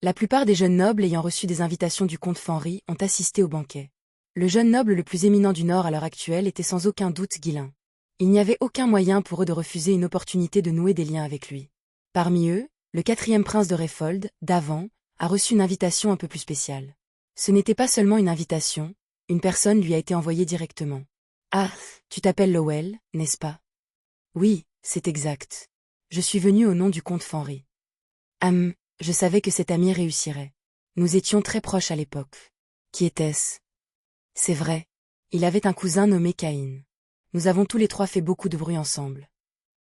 La plupart des jeunes nobles ayant reçu des invitations du comte Fenry ont assisté au banquet. Le jeune noble le plus éminent du Nord à l'heure actuelle était sans aucun doute Ghislain. Il n'y avait aucun moyen pour eux de refuser une opportunité de nouer des liens avec lui. Parmi eux, le 4e prince de Réfold, Davant, a reçu une invitation un peu plus spéciale. Ce n'était pas seulement une invitation, une personne lui a été envoyée directement. « Ah, tu t'appelles Lowell, n'est-ce pas ?»« Oui, c'est exact. Je suis venu au nom du comte Fenry. »« Je savais que cet ami réussirait. Nous étions très proches à l'époque. » « Qui était-ce ?»« C'est vrai. Il avait un cousin nommé Caïn. Nous avons tous les trois fait beaucoup de bruit ensemble. »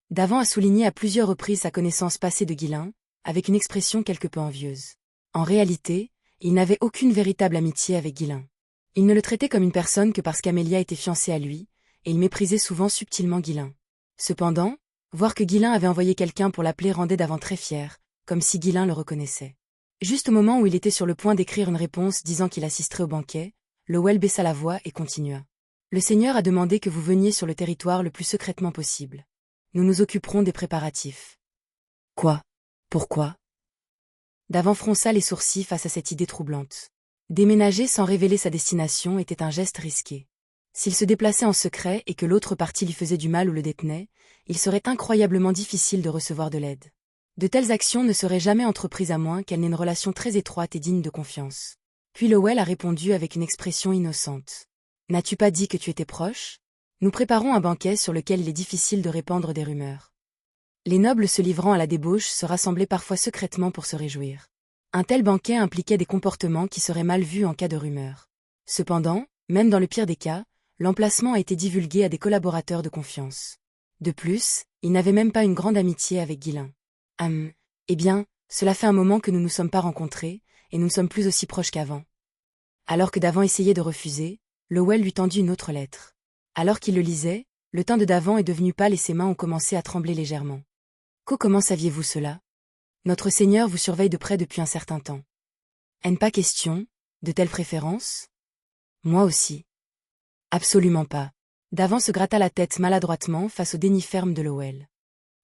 Davant a souligné à plusieurs reprises sa connaissance passée de Ghislain, avec une expression quelque peu envieuse. En réalité, il n'avait aucune véritable amitié avec Ghislain. Il ne le traitait comme une personne que parce qu'Amélia était fiancée à lui, et il méprisait souvent subtilement Ghislain. Cependant, voir que Ghislain avait envoyé quelqu'un pour l'appeler rendait Davant très fier, comme si Ghislain le reconnaissait. Juste au moment où il était sur le point d'écrire une réponse disant qu'il assisterait au banquet, Lowell baissa la voix et continua. « Le Seigneur a demandé que vous veniez sur le territoire le plus secrètement possible. Nous nous occuperons des préparatifs. »« Quoi ? Pourquoi ?» Davant fronça les sourcils face à cette idée troublante. Déménager sans révéler sa destination était un geste risqué. S'il se déplaçait en secret et que l'autre partie lui faisait du mal ou le détenait, il serait incroyablement difficile de recevoir de l'aide. De telles actions ne seraient jamais entreprises à moins qu'elles n'aient une relation très étroite et digne de confiance. Puis Lowell a répondu avec une expression innocente. « N'as-tu pas dit que tu étais proche ? Nous préparons un banquet sur lequel il est difficile de répandre des rumeurs. » Les nobles se livrant à la débauche se rassemblaient parfois secrètement pour se réjouir. Un tel banquet impliquait des comportements qui seraient mal vus en cas de rumeur. Cependant, même dans le pire des cas, l'emplacement a été divulgué à des collaborateurs de confiance. De plus, il n'avait même pas une grande amitié avec Ghislain. Eh bien, cela fait un moment que nous ne nous sommes pas rencontrés, et nous ne sommes plus aussi proches qu'avant. » Alors que Davant essayait de refuser, Lowell lui tendit une autre lettre. Alors qu'il le lisait, le teint de Davant est devenu pâle et ses mains ont commencé à trembler légèrement. « Comment saviez-vous cela ? Notre Seigneur vous surveille de près depuis un certain temps. »« Pas question, de telles préférences ? » ?»« Moi aussi. »« Absolument pas. » Davant se gratta la tête maladroitement face au déni ferme de Lowell.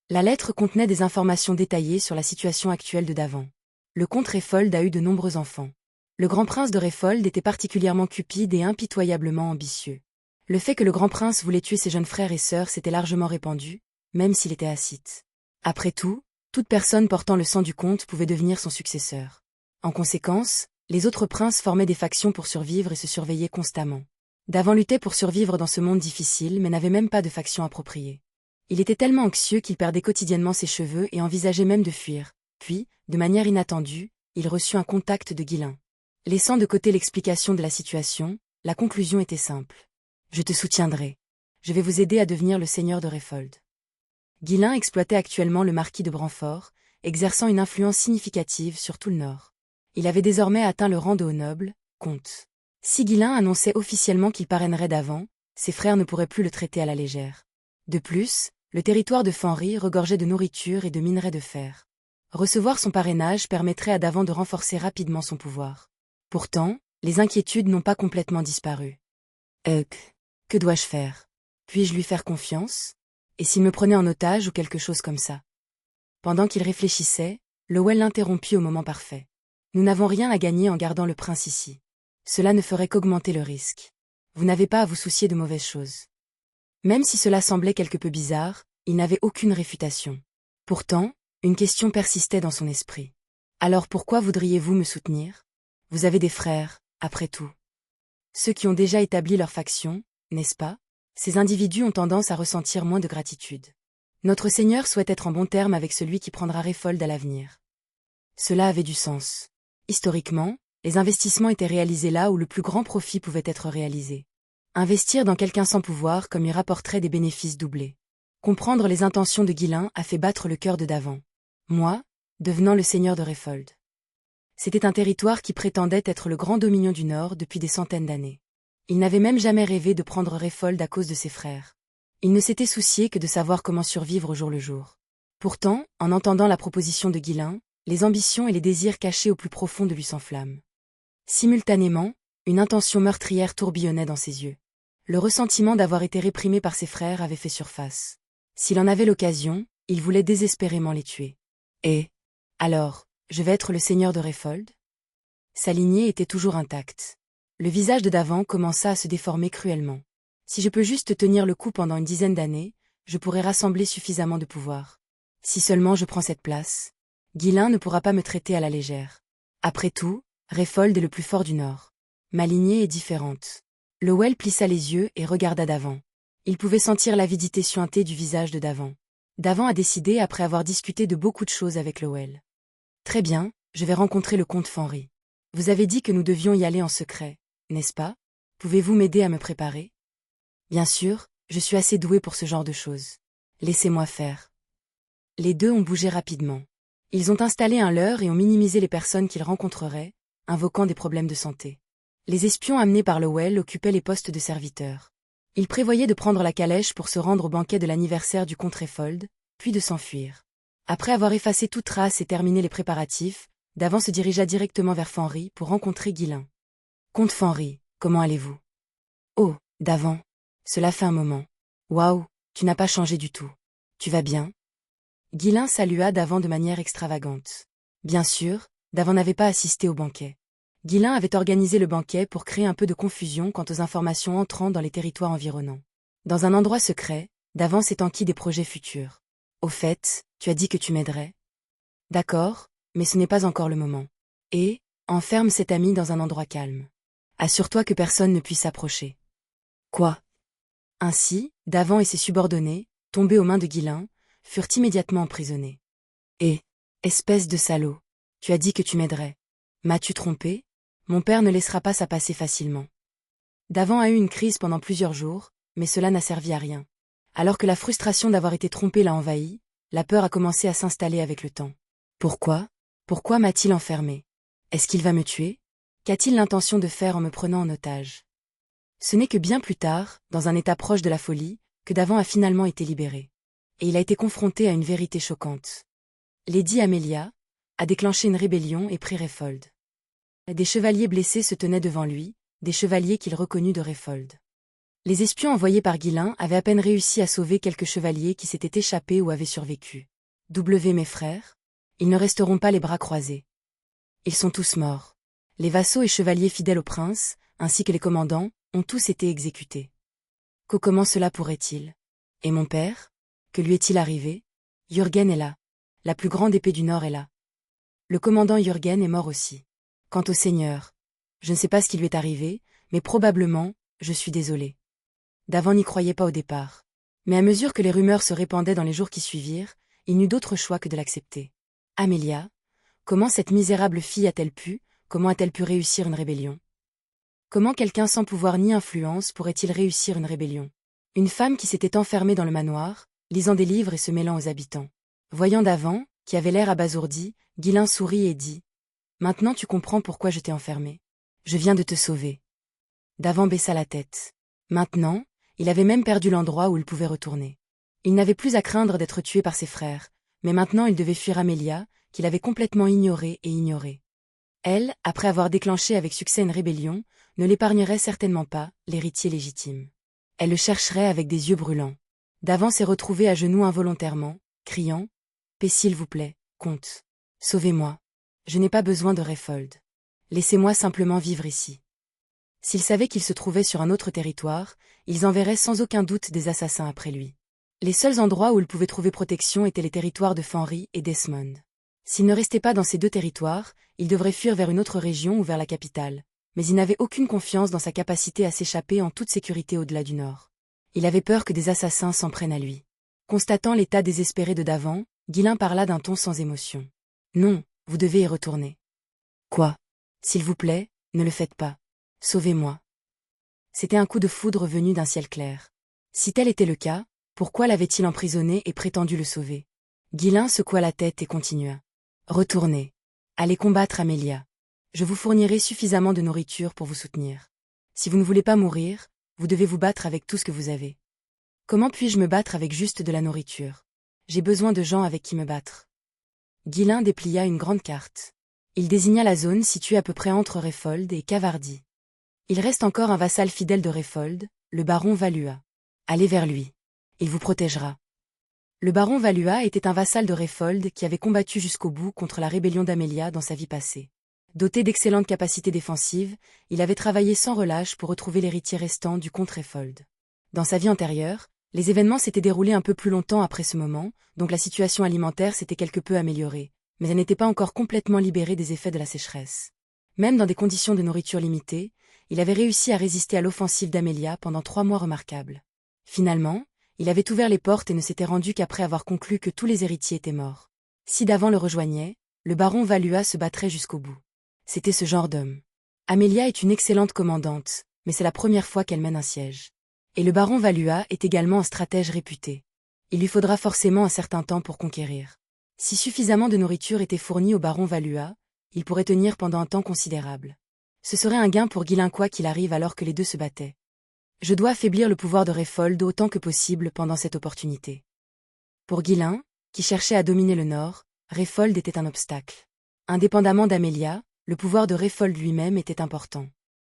La lettre contenait des informations détaillées sur la situation actuelle de Davant. Le comte Réfold a eu de nombreux enfants. Le grand prince de Réfold était particulièrement cupide et impitoyablement ambitieux. Le fait que le grand prince voulait tuer ses jeunes frères et sœurs s'était largement répandu, même s'il était Hassite. Après tout, toute personne portant le sang du comte pouvait devenir son successeur. En conséquence, les autres princes formaient des factions pour survivre et se surveillaient constamment. Davant luttait pour survivre dans ce monde difficile mais n'avait même pas de faction appropriée. Il était tellement anxieux qu'il perdait quotidiennement ses cheveux et envisageait même de fuir. Puis, de manière inattendue, il reçut un contact de Ghislain. Laissant de côté l'explication de la situation, la conclusion était simple. « Je te soutiendrai. Je vais vous aider à devenir le seigneur de Réfold. » Ghislain exploitait actuellement le marquis de Branfort, exerçant une influence significative sur tout le Nord. Il avait désormais atteint le rang de haut noble, comte. Si Ghislain annonçait officiellement qu'il parrainerait Davant, ses frères ne pourraient plus le traiter à la légère. De plus, le territoire de Fenry regorgeait de nourriture et de minerais de fer. Recevoir son parrainage permettrait à Davant de renforcer rapidement son pouvoir. Pourtant, les inquiétudes n'ont pas complètement disparu. Que dois-je faire ? Puis-je lui faire confiance ? Et s'il me prenait en otage ou quelque chose comme ça ? Pendant qu'il réfléchissait, Lowell l'interrompit au moment parfait. Nous n'avons rien à gagner en gardant le prince ici. Cela ne ferait qu'augmenter le risque. Vous n'avez pas à vous soucier de mauvaises choses. Même si cela semblait quelque peu bizarre, il n'avait aucune réfutation. Pourtant, une question persistait dans son esprit. Alors pourquoi voudriez-vous me soutenir ? Vous avez des frères, après tout. Ceux qui ont déjà établi leur faction, n'est-ce pas ? Ces individus ont tendance à ressentir moins de gratitude. Notre Seigneur souhaite être en bon terme avec celui qui prendra Réfold à l'avenir. Cela avait du sens. Historiquement, les investissements étaient réalisés là où le plus grand profit pouvait être réalisé. Investir dans quelqu'un sans pouvoir comme lui rapporterait des bénéfices doublés. Comprendre les intentions de Ghislain a fait battre le cœur de Davant. Moi, devenant le seigneur de Réfold. C'était un territoire qui prétendait être le grand dominion du Nord depuis des centaines d'années. Il n'avait même jamais rêvé de prendre Réfold à cause de ses frères. Il ne s'était soucié que de savoir comment survivre au jour le jour. Pourtant, en entendant la proposition de Ghislain, les ambitions et les désirs cachés au plus profond de lui s'enflamment. Simultanément, une intention meurtrière tourbillonnait dans ses yeux. Le ressentiment d'avoir été réprimé par ses frères avait fait surface. S'il en avait l'occasion, il voulait désespérément les tuer. Et alors, Je vais être le seigneur de Réfold? Sa lignée était toujours intacte. Le visage de Davant commença à se déformer cruellement. Si je peux juste tenir le coup pendant une dizaine d'années, je pourrai rassembler suffisamment de pouvoir. Si seulement je prends cette place, Ghislain ne pourra pas me traiter à la légère. Après tout, Réfold est le plus fort du Nord. Ma lignée est différente. Lowell plissa les yeux et regarda Davant. Il pouvait sentir l'avidité suintée du visage de Davant. Davant a décidé après avoir discuté de beaucoup de choses avec Lowell. Très bien, je vais rencontrer le comte Fenry. Vous avez dit que nous devions y aller en secret, n'est-ce pas? Pouvez-vous m'aider à me préparer? Bien sûr, je suis assez doué pour ce genre de choses. Laissez-moi faire. Les deux ont bougé rapidement. Ils ont installé un leurre et ont minimisé les personnes qu'ils rencontreraient, invoquant des problèmes de santé. Les espions amenés par Lowell occupaient les postes de serviteurs. Ils prévoyaient de prendre la calèche pour se rendre au banquet de l'anniversaire du comte Réfold, puis de s'enfuir. Après avoir effacé toute trace et terminé les préparatifs, Davant se dirigea directement vers Fenry pour rencontrer Ghislain. Comte Fenry, comment allez-vous? Oh, Davant. Cela fait un moment. Waouh, tu n'as pas changé du tout. Tu vas bien? Ghislain salua Davant de manière extravagante. Bien sûr, Davant n'avait pas assisté au banquet. Ghislain avait organisé le banquet pour créer un peu de confusion quant aux informations entrant dans les territoires environnants. Dans un endroit secret, Davant s'est enquis des projets futurs. Au fait, tu as dit que tu m'aiderais? D'accord, mais ce n'est pas encore le moment. Et, enferme cet ami dans un endroit calme. Assure-toi que personne ne puisse s'approcher. Quoi? Ainsi, Davant et ses subordonnés, tombés aux mains de Ghislain, furent immédiatement emprisonnés. Et, espèce de salaud, tu as dit que tu m'aiderais. M'as-tu trompé? Mon père ne laissera pas ça passer facilement. Davant a eu une crise pendant plusieurs jours, mais cela n'a servi à rien. Alors que la frustration d'avoir été trompé l'a envahi, la peur a commencé à s'installer avec le temps. Pourquoi? Pourquoi m'a-t-il enfermé? Est-ce qu'il va me tuer? Qu'a-t-il l'intention de faire en me prenant en otage? Ce n'est que bien plus tard, dans un état proche de la folie, que Davant a finalement été libéré. Et il a été confronté à une vérité choquante. Lady Amelia a déclenché une rébellion et pris Réfold. Des chevaliers blessés se tenaient devant lui, des chevaliers qu'il reconnut de Réfold. Les espions envoyés par Ghislain avaient à peine réussi à sauver quelques chevaliers qui s'étaient échappés ou avaient survécu. Mes frères? Ils ne resteront pas les bras croisés. Ils sont tous morts. Les vassaux et chevaliers fidèles au prince, ainsi que les commandants, ont tous été exécutés. Comment cela pourrait-il? Et mon père? Que lui est-il arrivé? Jürgen est là. La plus grande épée du Nord est là. Le commandant Jürgen est mort aussi. Quant au seigneur, je ne sais pas ce qui lui est arrivé, mais probablement, je suis désolé. Davant n'y croyait pas au départ. Mais à mesure que les rumeurs se répandaient dans les jours qui suivirent, il n'eut d'autre choix que de l'accepter. Amelia, comment cette misérable fille comment a-t-elle pu réussir une rébellion? Comment quelqu'un sans pouvoir ni influence pourrait-il réussir une rébellion? Une femme qui s'était enfermée dans le manoir, lisant des livres et se mêlant aux habitants. Voyant Davant, qui avait l'air abasourdi, Ghislain sourit et dit « Maintenant tu comprends pourquoi je t'ai enfermé. Je viens de te sauver. » Davant baissa la tête. Maintenant, il avait même perdu l'endroit où il pouvait retourner. Il n'avait plus à craindre d'être tué par ses frères, mais maintenant il devait fuir Amelia, qu'il avait complètement ignorée et ignorée. Elle, après avoir déclenché avec succès une rébellion, ne l'épargnerait certainement pas, l'héritier légitime. Elle le chercherait avec des yeux brûlants. Davant s'est retrouvé à genoux involontairement, criant « Paix s'il vous plaît, comte. Sauvez-moi. Je n'ai pas besoin de Réfold. Laissez-moi simplement vivre ici. » S'ils savaient qu'il se trouvait sur un autre territoire, ils enverraient sans aucun doute des assassins après lui. Les seuls endroits où il pouvait trouver protection étaient les territoires de Fenry et Desmond. S'il ne restait pas dans ces deux territoires, il devrait fuir vers une autre région ou vers la capitale, mais il n'avait aucune confiance dans sa capacité à s'échapper en toute sécurité au-delà du nord. Il avait peur que des assassins s'en prennent à lui. Constatant l'état désespéré de Davant, Ghislain parla d'un ton sans émotion. « Non, vous devez y retourner. »« Quoi? S'il vous plaît, ne le faites pas. Sauvez-moi. » C'était un coup de foudre venu d'un ciel clair. Si tel était le cas, pourquoi l'avait-il emprisonné et prétendu le sauver? Ghislain secoua la tête et continua. « Retournez. Allez combattre Amelia. Je vous fournirai suffisamment de nourriture pour vous soutenir. Si vous ne voulez pas mourir, vous devez vous battre avec tout ce que vous avez. Comment puis-je me battre avec juste de la nourriture? J'ai besoin de gens avec qui me battre. » Ghislain déplia une grande carte. Il désigna la zone située à peu près entre Réfold et Cavardi. Il reste encore un vassal fidèle de Réfold, le baron Valua. Allez vers lui. Il vous protégera. Le baron Valua était un vassal de Réfold qui avait combattu jusqu'au bout contre la rébellion d'Amelia dans sa vie passée. Doté d'excellentes capacités défensives, il avait travaillé sans relâche pour retrouver l'héritier restant du comte Réfold. Dans sa vie antérieure, les événements s'étaient déroulés un peu plus longtemps après ce moment, donc la situation alimentaire s'était quelque peu améliorée, mais elle n'était pas encore complètement libérée des effets de la sécheresse. Même dans des conditions de nourriture limitées, il avait réussi à résister à l'offensive d'Amelia pendant 3 mois remarquables. Finalement, il avait ouvert les portes et ne s'était rendu qu'après avoir conclu que tous les héritiers étaient morts. Si Davant le rejoignait, le baron Valua se battrait jusqu'au bout. C'était ce genre d'homme. Amelia est une excellente commandante, mais c'est la première fois qu'elle mène un siège. Et le baron Valua est également un stratège réputé. Il lui faudra forcément un certain temps pour conquérir. Si suffisamment de nourriture était fournie au baron Valua, il pourrait tenir pendant un temps considérable. Ce serait un gain pour Ghislain quoi qu'il arrive alors que les deux se battaient. Je dois affaiblir le pouvoir de Réfold autant que possible pendant cette opportunité. Pour Ghislain, qui cherchait à dominer le nord, Réfold était un obstacle. Indépendamment d'Amelia, le pouvoir de Réfold lui-même était important.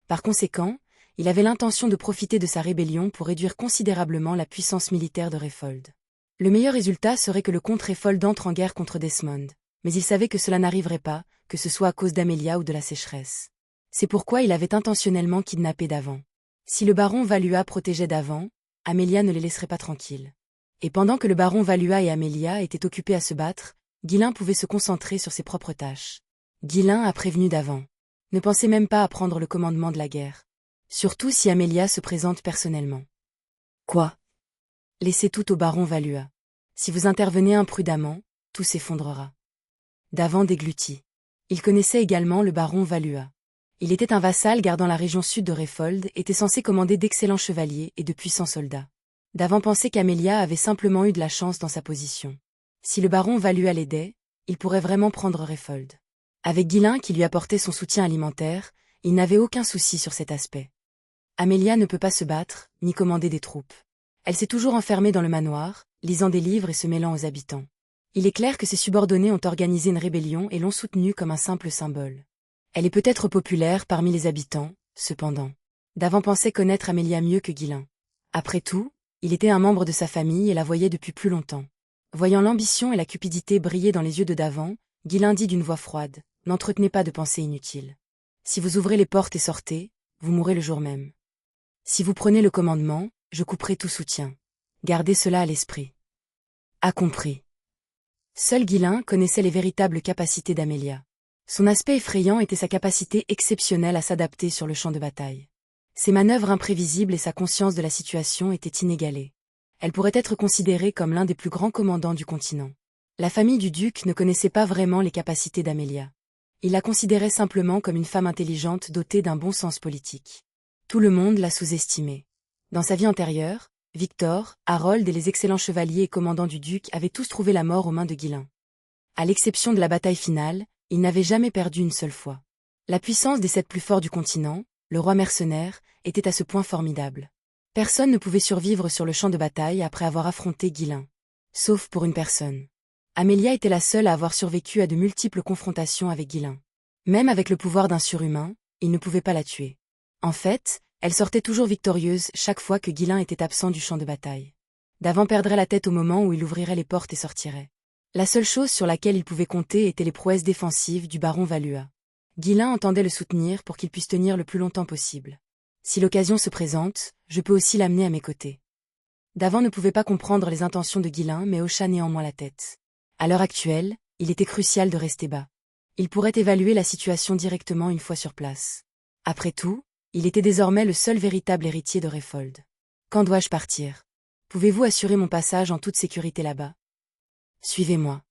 Par conséquent, il avait l'intention de profiter de sa rébellion pour réduire considérablement la puissance militaire de Réfold. Le meilleur résultat serait que le comte Réfold entre en guerre contre Desmond, mais il savait que cela n'arriverait pas, que ce soit à cause d'Amelia ou de la sécheresse. C'est pourquoi il avait intentionnellement kidnappé Davant. Si le baron Valua protégeait Davant, Amelia ne les laisserait pas tranquilles. Et pendant que le baron Valua et Amelia étaient occupés à se battre, Ghislain pouvait se concentrer sur ses propres tâches. Ghislain a prévenu Davant. Ne pensez même pas à prendre le commandement de la guerre. Surtout si Amelia se présente personnellement. Quoi? Laissez tout au baron Valua. Si vous intervenez imprudemment, tout s'effondrera. Davant déglutit. Il connaissait également le baron Valua. Il était un vassal gardant la région sud de Réfold, était censé commander d'excellents chevaliers et de puissants soldats. Davant pensait qu'Amelia avait simplement eu de la chance dans sa position. Si le baron Valua l'aidait, il pourrait vraiment prendre Réfold. Avec Ghislain qui lui apportait son soutien alimentaire, il n'avait aucun souci sur cet aspect. Amelia ne peut pas se battre, ni commander des troupes. Elle s'est toujours enfermée dans le manoir, lisant des livres et se mêlant aux habitants. Il est clair que ses subordonnés ont organisé une rébellion et l'ont soutenue comme un simple symbole. Elle est peut-être populaire parmi les habitants, cependant. Davant pensait connaître Amelia mieux que Ghislain. Après tout, il était un membre de sa famille et la voyait depuis plus longtemps. Voyant l'ambition et la cupidité briller dans les yeux de Davant, Ghislain dit d'une voix froide, « N'entretenez pas de pensées inutiles. Si vous ouvrez les portes et sortez, vous mourrez le jour même. Si vous prenez le commandement, je couperai tout soutien. Gardez cela à l'esprit. » A compris. Seul Ghislain connaissait les véritables capacités d'Amelia. Son aspect effrayant était sa capacité exceptionnelle à s'adapter sur le champ de bataille. Ses manœuvres imprévisibles et sa conscience de la situation étaient inégalées. Elle pourrait être considérée comme l'un des plus grands commandants du continent. La famille du duc ne connaissait pas vraiment les capacités d'Amelia. Il la considérait simplement comme une femme intelligente dotée d'un bon sens politique. Tout le monde la sous-estimait. Dans sa vie antérieure, Victor, Harold et les excellents chevaliers et commandants du duc avaient tous trouvé la mort aux mains de Ghislain. À l'exception de la bataille finale, il n'avait jamais perdu une seule fois. La puissance des 7 plus forts du continent, le roi mercenaire, était à ce point formidable. Personne ne pouvait survivre sur le champ de bataille après avoir affronté Ghislain. Sauf pour une personne. Amelia était la seule à avoir survécu à de multiples confrontations avec Ghislain. Même avec le pouvoir d'un surhumain, il ne pouvait pas la tuer. En fait, elle sortait toujours victorieuse chaque fois que Ghislain était absent du champ de bataille. Davant perdrait la tête au moment où il ouvrirait les portes et sortirait. La seule chose sur laquelle il pouvait compter étaient les prouesses défensives du baron Valua. Ghislain entendait le soutenir pour qu'il puisse tenir le plus longtemps possible. Si l'occasion se présente, je peux aussi l'amener à mes côtés. Davant ne pouvait pas comprendre les intentions de Ghislain mais hocha néanmoins la tête. À l'heure actuelle, il était crucial de rester bas. Il pourrait évaluer la situation directement une fois sur place. Après tout, il était désormais le seul véritable héritier de Réfold. Quand dois-je partir? Pouvez-vous assurer mon passage en toute sécurité là-bas? Suivez-moi.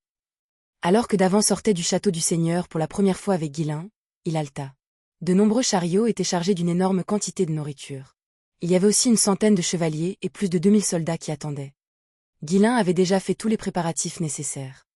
Alors que Davant sortait du château du Seigneur pour la première fois avec Ghislain, il halta. De nombreux chariots étaient chargés d'une énorme quantité de nourriture. Il y avait aussi une centaine de chevaliers et plus de 2000 soldats qui attendaient. Ghislain avait déjà fait tous les préparatifs nécessaires.